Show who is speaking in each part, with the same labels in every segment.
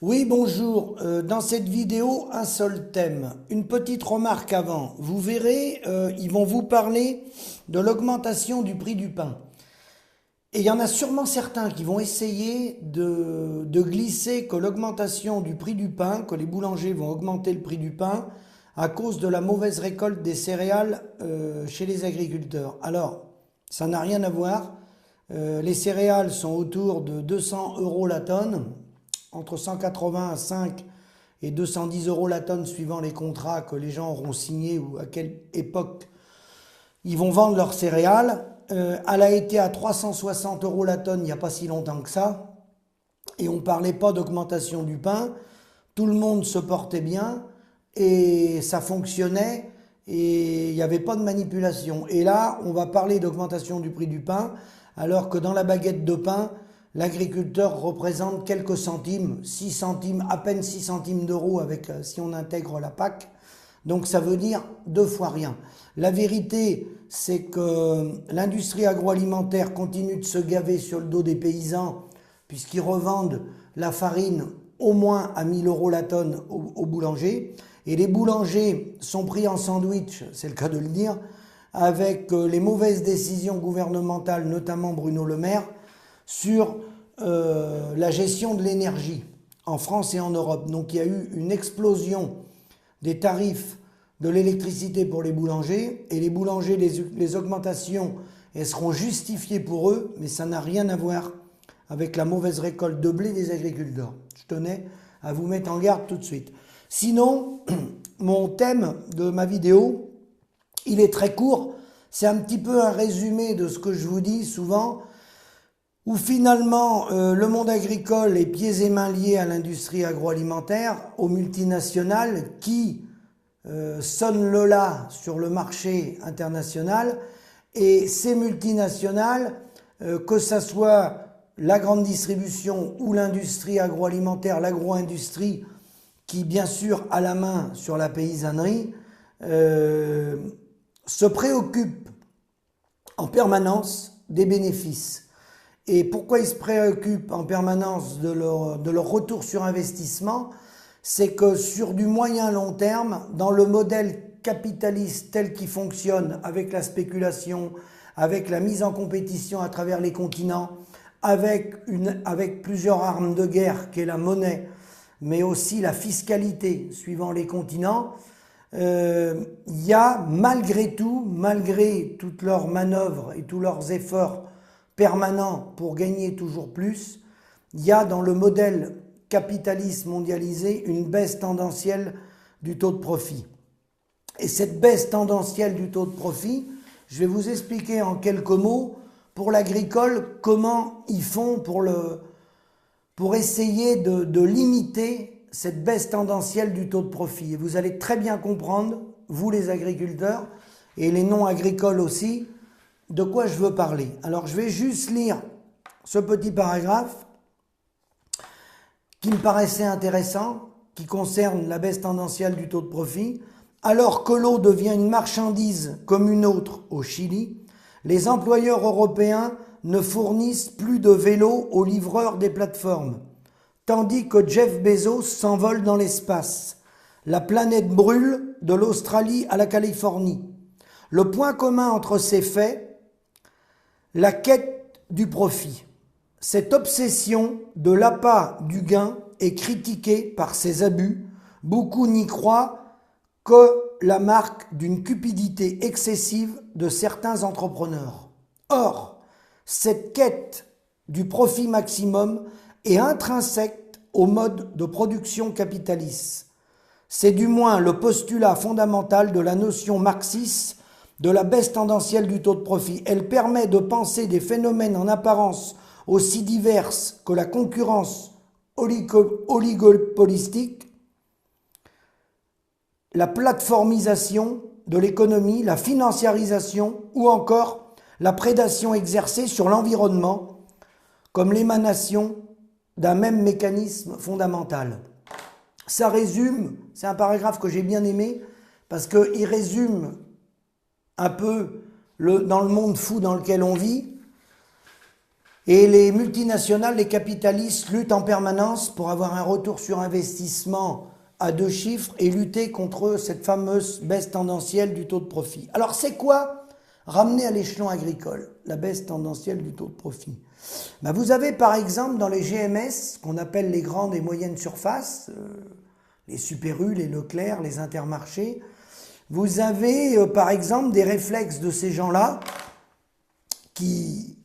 Speaker 1: Oui, bonjour. Dans cette vidéo, un seul thème. Une petite remarque avant. Vous verrez, ils vont vous parler de l'augmentation du prix du pain. Et il y en a sûrement certains qui vont essayer de glisser que l'augmentation du prix du pain, que les boulangers vont augmenter le prix du pain à cause de la mauvaise récolte des céréales chez les agriculteurs. Alors, ça n'a rien à voir. Les céréales sont autour de 200 euros la tonne, entre 185 et 210 euros la tonne suivant les contrats que les gens auront signés ou à quelle époque ils vont vendre leurs céréales. Elle a été à 360 euros la tonne il n'y a pas si longtemps que ça. Et on ne parlait pas d'augmentation du pain. Tout le monde se portait bien et ça fonctionnait et il n'y avait pas de manipulation. Et là, on va parler d'augmentation du prix du pain alors que dans la baguette de pain, l'agriculteur représente quelques centimes, 6 centimes, à peine 6 centimes d'euros avec, si on intègre la PAC. Donc ça veut dire 2 fois rien. La vérité, c'est que l'industrie agroalimentaire continue de se gaver sur le dos des paysans puisqu'ils revendent la farine au moins à 1000 euros la tonne aux boulangers. Et les boulangers sont pris en sandwich, c'est le cas de le dire, avec les mauvaises décisions gouvernementales, notamment Bruno Le Maire, sur la gestion de l'énergie en France et en Europe. Donc il y a eu une explosion des tarifs de l'électricité pour les boulangers, et les boulangers, les augmentations, elles seront justifiées pour eux, mais ça n'a rien à voir avec la mauvaise récolte de blé des agriculteurs. Je tenais à vous mettre en garde tout de suite. Sinon, mon thème de ma vidéo, il est très court, c'est un petit peu un résumé de ce que je vous dis souvent, où finalement le monde agricole est pieds et mains liés à l'industrie agroalimentaire, aux multinationales qui sonnent le la sur le marché international, et ces multinationales, que ce soit la grande distribution ou l'industrie agroalimentaire, l'agro-industrie, qui bien sûr a la main sur la paysannerie, se préoccupent en permanence des bénéfices. Et pourquoi ils se préoccupent en permanence de leur retour sur investissement? C'est que sur du moyen long terme, dans le modèle capitaliste tel qu'il fonctionne, avec la spéculation, avec la mise en compétition à travers les continents, avec plusieurs armes de guerre qu'est la monnaie, mais aussi la fiscalité suivant les continents, il y a malgré tout, malgré toutes leurs manœuvres et tous leurs efforts permanent pour gagner toujours plus, il y a dans le modèle capitaliste mondialisé une baisse tendancielle du taux de profit. Et cette baisse tendancielle du taux de profit, je vais vous expliquer en quelques mots pour l'agricole comment ils font pour essayer de limiter cette baisse tendancielle du taux de profit. Et vous allez très bien comprendre, vous les agriculteurs et les non-agricoles aussi, de quoi je veux parler. Alors je vais juste lire ce petit paragraphe qui me paraissait intéressant, qui concerne la baisse tendancielle du taux de profit. Alors que l'eau devient une marchandise comme une autre au Chili, les employeurs européens ne fournissent plus de vélos aux livreurs des plateformes, tandis que Jeff Bezos s'envole dans l'espace. La planète brûle de l'Australie à la Californie. Le point commun entre ces faits, la quête du profit. Cette obsession de l'appât du gain est critiquée par ses abus. Beaucoup n'y croient que la marque d'une cupidité excessive de certains entrepreneurs. Or, cette quête du profit maximum est intrinsèque au mode de production capitaliste. C'est du moins le postulat fondamental de la notion marxiste de la baisse tendancielle du taux de profit. Elle permet de penser des phénomènes en apparence aussi divers que la concurrence oligopolistique, la plateformisation de l'économie, la financiarisation ou encore la prédation exercée sur l'environnement comme l'émanation d'un même mécanisme fondamental. Ça résume, c'est un paragraphe que j'ai bien aimé parce qu'il résume un peu dans le monde fou dans lequel on vit, Et les multinationales, les capitalistes luttent en permanence pour avoir un retour sur investissement à 2 chiffres et lutter contre cette fameuse baisse tendancielle du taux de profit. Alors c'est quoi ramener à l'échelon agricole la baisse tendancielle du taux de profit? Ben vous avez par exemple dans les GMS, qu'on appelle les grandes et moyennes surfaces, les Super U, les Leclerc, les Intermarchés, vous avez par exemple des réflexes de ces gens-là qui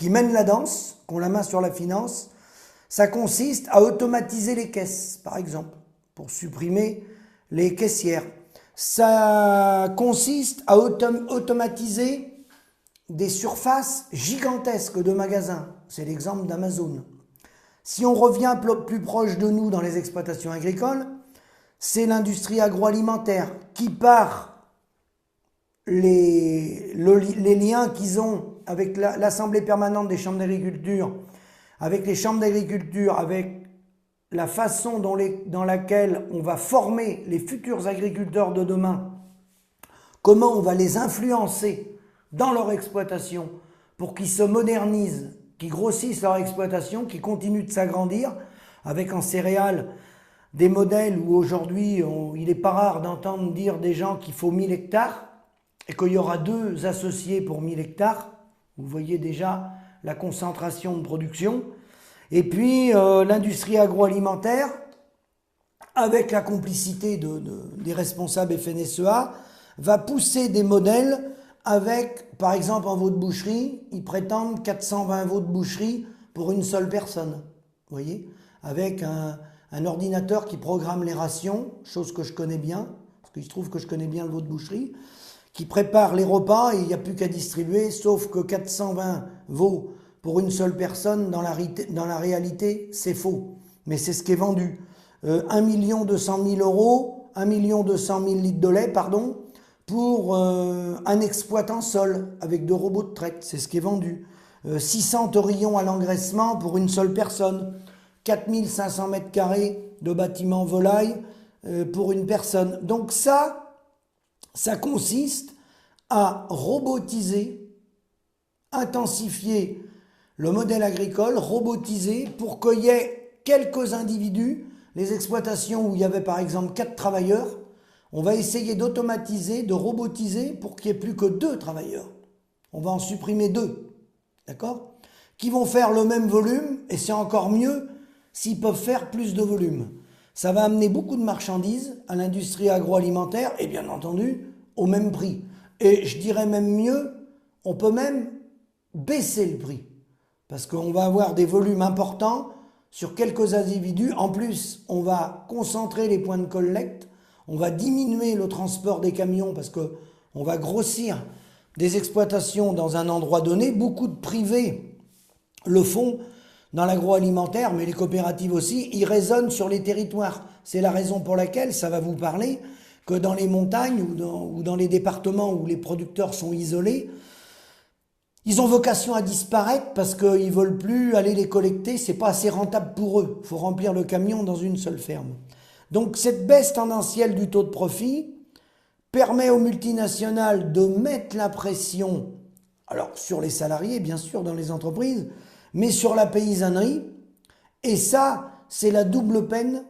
Speaker 1: mènent la danse, qui ont la main sur la finance. Ça consiste à automatiser les caisses, par exemple, pour supprimer les caissières. Ça consiste à automatiser des surfaces gigantesques de magasins. C'est l'exemple d'Amazon. Si on revient plus proche de nous dans les exploitations agricoles, c'est l'industrie agroalimentaire qui, par les liens qu'ils ont avec l'Assemblée permanente des chambres d'agriculture, avec les chambres d'agriculture, avec la façon dans laquelle on va former les futurs agriculteurs de demain, comment on va les influencer dans leur exploitation pour qu'ils se modernisent, qu'ils grossissent leur exploitation, qu'ils continuent de s'agrandir, avec en céréales des modèles où aujourd'hui il n'est pas rare d'entendre dire des gens qu'il faut 1000 hectares et qu'il y aura 2 associés pour 1000 hectares. Vous voyez déjà la concentration de production. Et puis l'industrie agroalimentaire, avec la complicité des responsables FNSEA, va pousser des modèles avec, par exemple en veau de boucherie, ils prétendent 420 veaux de boucherie pour une seule personne. Vous voyez, avec un ordinateur qui programme les rations, chose que je connais bien, parce qu'il se trouve que je connais bien le veau de boucherie, qui prépare les repas et il n'y a plus qu'à distribuer, sauf que 420 veaux pour une seule personne, dans la réalité, c'est faux. Mais c'est ce qui est vendu. 1 200 000 euros, 1 200 000 litres de lait, pardon, pour un exploitant seul, avec 2 robots de traite, c'est ce qui est vendu. 600 taurillons à l'engraissement pour une seule personne. 4500 mètres carrés de bâtiments volailles pour une personne. Donc ça consiste à robotiser, intensifier le modèle agricole, robotiser pour qu'il y ait quelques individus, les exploitations où il y avait par exemple 4 travailleurs, on va essayer d'automatiser, de robotiser pour qu'il n'y ait plus que 2 travailleurs. On va en supprimer 2, d'accord? Qui vont faire le même volume, et c'est encore mieux s'ils peuvent faire plus de volume. Ça va amener beaucoup de marchandises à l'industrie agroalimentaire et bien entendu au même prix. Et je dirais même mieux, on peut même baisser le prix parce qu'on va avoir des volumes importants sur quelques individus. En plus, on va concentrer les points de collecte, on va diminuer le transport des camions parce qu'on va grossir des exploitations dans un endroit donné. Beaucoup de privés le font dans l'agroalimentaire, mais les coopératives aussi, ils raisonnent sur les territoires. C'est la raison pour laquelle ça va vous parler que dans les montagnes ou dans les départements où les producteurs sont isolés, ils ont vocation à disparaître parce qu'ils ne veulent plus aller les collecter, c'est pas assez rentable pour eux. Il faut remplir le camion dans une seule ferme. Donc cette baisse tendancielle du taux de profit permet aux multinationales de mettre la pression, alors sur les salariés bien sûr dans les entreprises, mais sur la paysannerie. Et ça, c'est la double peine,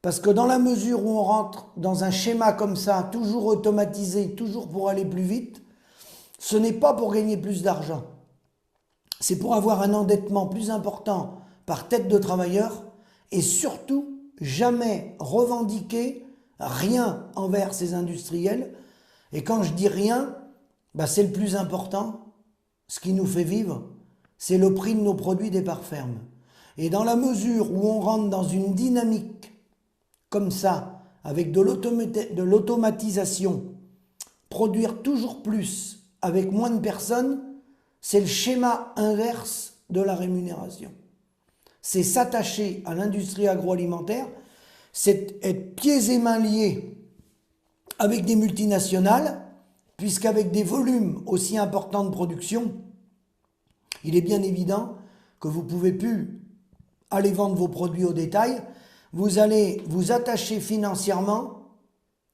Speaker 1: parce que dans la mesure où on rentre dans un schéma comme ça, toujours automatisé, toujours pour aller plus vite, ce n'est pas pour gagner plus d'argent. C'est pour avoir un endettement plus important par tête de travailleur et surtout jamais revendiquer rien envers ces industriels. Et quand je dis rien, c'est le plus important, ce qui nous fait vivre, c'est le prix de nos produits des parts fermes. Et dans la mesure où on rentre dans une dynamique comme ça, avec de l'automatisation, produire toujours plus avec moins de personnes, c'est le schéma inverse de la rémunération. C'est s'attacher à l'industrie agroalimentaire, c'est être pieds et mains liés avec des multinationales, puisqu'avec des volumes aussi importants de production, il est bien évident que vous ne pouvez plus aller vendre vos produits au détail, vous allez vous attacher financièrement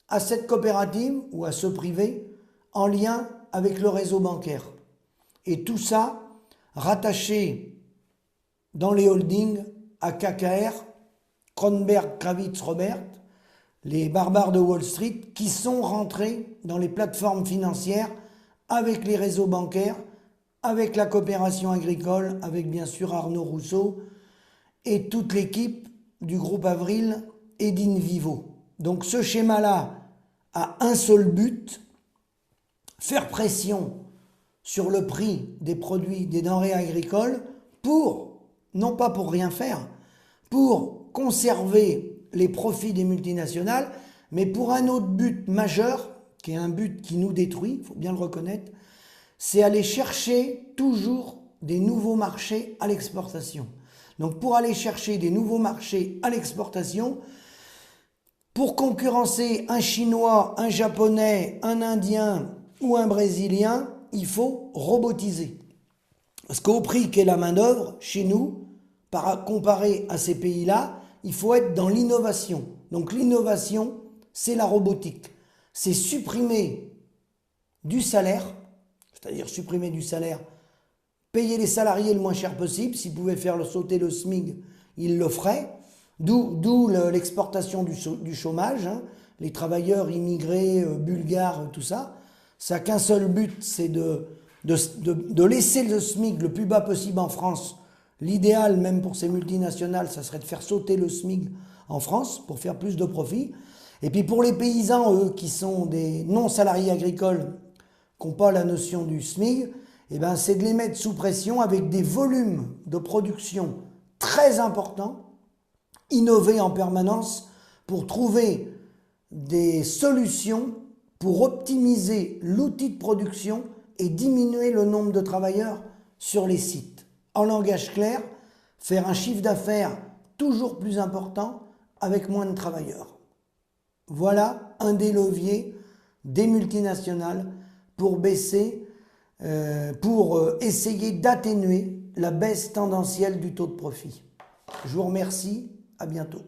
Speaker 1: à cette coopérative ou à ce privé en lien avec le réseau bancaire. Et tout ça rattaché dans les holdings à KKR, Kronberg, Kravitz, Robert, les barbares de Wall Street, qui sont rentrés dans les plateformes financières avec les réseaux bancaires, avec la coopération agricole, avec bien sûr Arnaud Rousseau et toute l'équipe du groupe Avril et d'Invivo. Donc ce schéma-là a un seul but, faire pression sur le prix des produits, des denrées agricoles pour, non pas pour rien faire, pour conserver les profits des multinationales, mais pour un autre but majeur, qui est un but qui nous détruit, il faut bien le reconnaître, c'est aller chercher toujours des nouveaux marchés à l'exportation. Donc pour aller chercher des nouveaux marchés à l'exportation, pour concurrencer un Chinois, un Japonais, un Indien ou un Brésilien, il faut robotiser. Parce qu'au prix qu'est la main-d'œuvre, chez nous, comparé à ces pays-là, il faut être dans l'innovation. Donc l'innovation, c'est la robotique. C'est supprimer du salaire, c'est-à-dire supprimer du salaire, payer les salariés le moins cher possible. S'ils pouvaient faire sauter le SMIC, ils le feraient. D'où l'exportation du chômage, hein. Les travailleurs immigrés, bulgares, tout ça. Ça n'a qu'un seul but, c'est de laisser le SMIC le plus bas possible en France. L'idéal, même pour ces multinationales, ça serait de faire sauter le SMIC en France pour faire plus de profit. Et puis pour les paysans, eux, qui sont des non-salariés agricoles, qui n'ont pas la notion du SMIC, eh ben, c'est de les mettre sous pression avec des volumes de production très importants, innover en permanence pour trouver des solutions pour optimiser l'outil de production et diminuer le nombre de travailleurs sur les sites. En langage clair, faire un chiffre d'affaires toujours plus important avec moins de travailleurs. Voilà un des leviers des multinationales pour baisser, pour essayer d'atténuer la baisse tendancielle du taux de profit. Je vous remercie, à bientôt.